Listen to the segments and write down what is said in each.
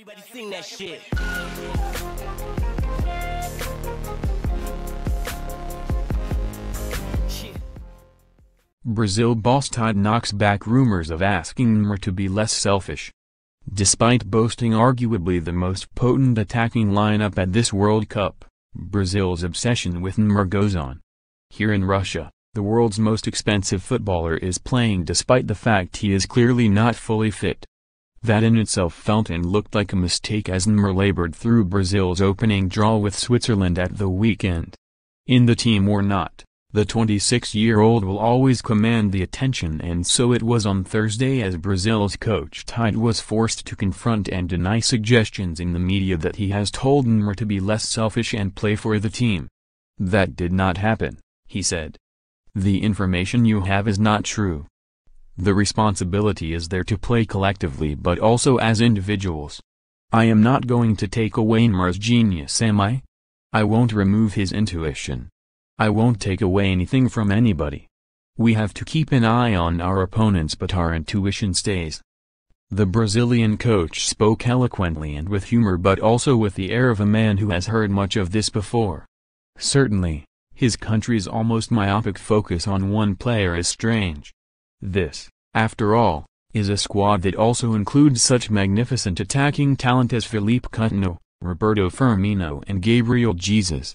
Everybody sing that shit. Brazil boss Tite knocks back rumors of asking Neymar to be less selfish. Despite boasting arguably the most potent attacking lineup at this World Cup, Brazil's obsession with Neymar goes on. Here in Russia, the world's most expensive footballer is playing despite the fact he is clearly not fully fit. That in itself felt and looked like a mistake as Neymar labored through Brazil's opening draw with Switzerland at the weekend. In the team or not, the 26-year-old will always command the attention, and so it was on Thursday as Brazil's coach Tite was forced to confront and deny suggestions in the media that he has told Neymar to be less selfish and play for the team. That did not happen, he said. The information you have is not true. The responsibility is there to play collectively but also as individuals. I am not going to take away Neymar's genius, am I? I won't remove his intuition. I won't take away anything from anybody. We have to keep an eye on our opponents, but our intuition stays. The Brazilian coach spoke eloquently and with humor, but also with the air of a man who has heard much of this before. Certainly, his country's almost myopic focus on one player is strange. This, after all, is a squad that also includes such magnificent attacking talent as Philippe Coutinho, Roberto Firmino and Gabriel Jesus.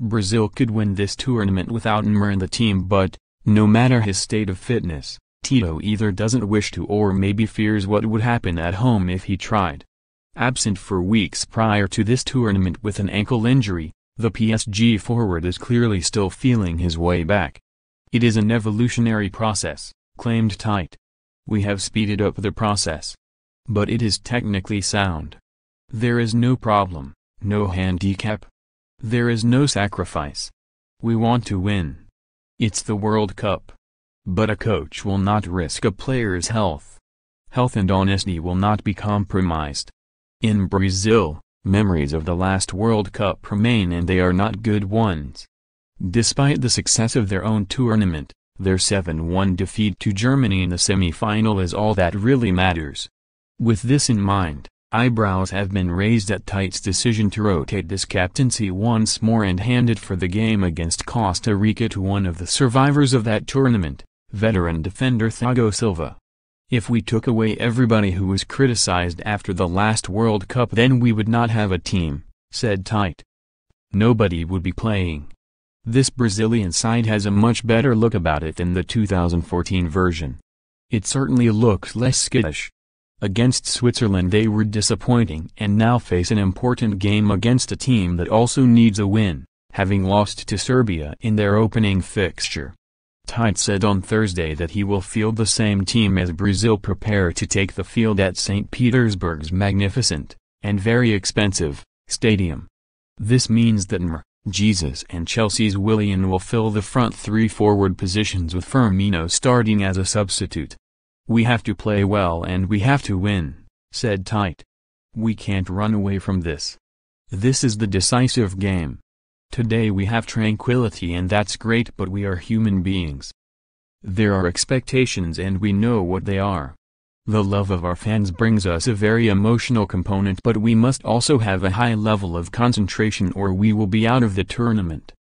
Brazil could win this tournament without Neymar in the team, but, no matter his state of fitness, Tite either doesn't wish to or maybe fears what would happen at home if he tried. Absent for weeks prior to this tournament with an ankle injury, the PSG forward is clearly still feeling his way back. It is an evolutionary process, claimed Tite. We have speeded up the process. But it is technically sound. There is no problem, no handicap. There is no sacrifice. We want to win. It's the World Cup. But a coach will not risk a player's health. Health and honesty will not be compromised. In Brazil, memories of the last World Cup remain, and they are not good ones. Despite the success of their own tournament, their 7-1 defeat to Germany in the semi-final is all that really matters. With this in mind, eyebrows have been raised at Tite's decision to rotate this captaincy once more and hand it for the game against Costa Rica to one of the survivors of that tournament, veteran defender Thiago Silva. If we took away everybody who was criticized after the last World Cup, then we would not have a team, said Tite. Nobody would be playing. This Brazilian side has a much better look about it than the 2014 version. It certainly looks less skittish. Against Switzerland they were disappointing and now face an important game against a team that also needs a win, having lost to Serbia in their opening fixture. Tite said on Thursday that he will field the same team as Brazil prepare to take the field at St. Petersburg's magnificent, and very expensive, stadium. This means that Neymar, Jesus and Chelsea's Willian will fill the front three forward positions with Firmino starting as a substitute. We have to play well and we have to win, said Tite. We can't run away from this. This is the decisive game. Today we have tranquility and that's great, but we are human beings. There are expectations and we know what they are. The love of our fans brings us a very emotional component, but we must also have a high level of concentration or we will be out of the tournament.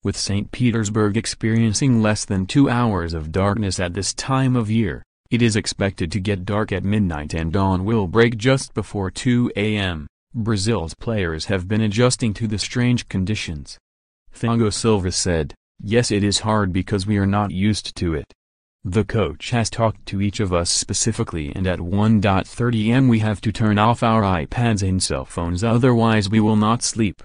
With St. Petersburg experiencing less than 2 hours of darkness at this time of year, it is expected to get dark at midnight and dawn will break just before 2 a.m. Brazil's players have been adjusting to the strange conditions. Thiago Silva said, "Yes, it is hard because we are not used to it. The coach has talked to each of us specifically, and at 1:30 am we have to turn off our iPads and cell phones, otherwise we will not sleep.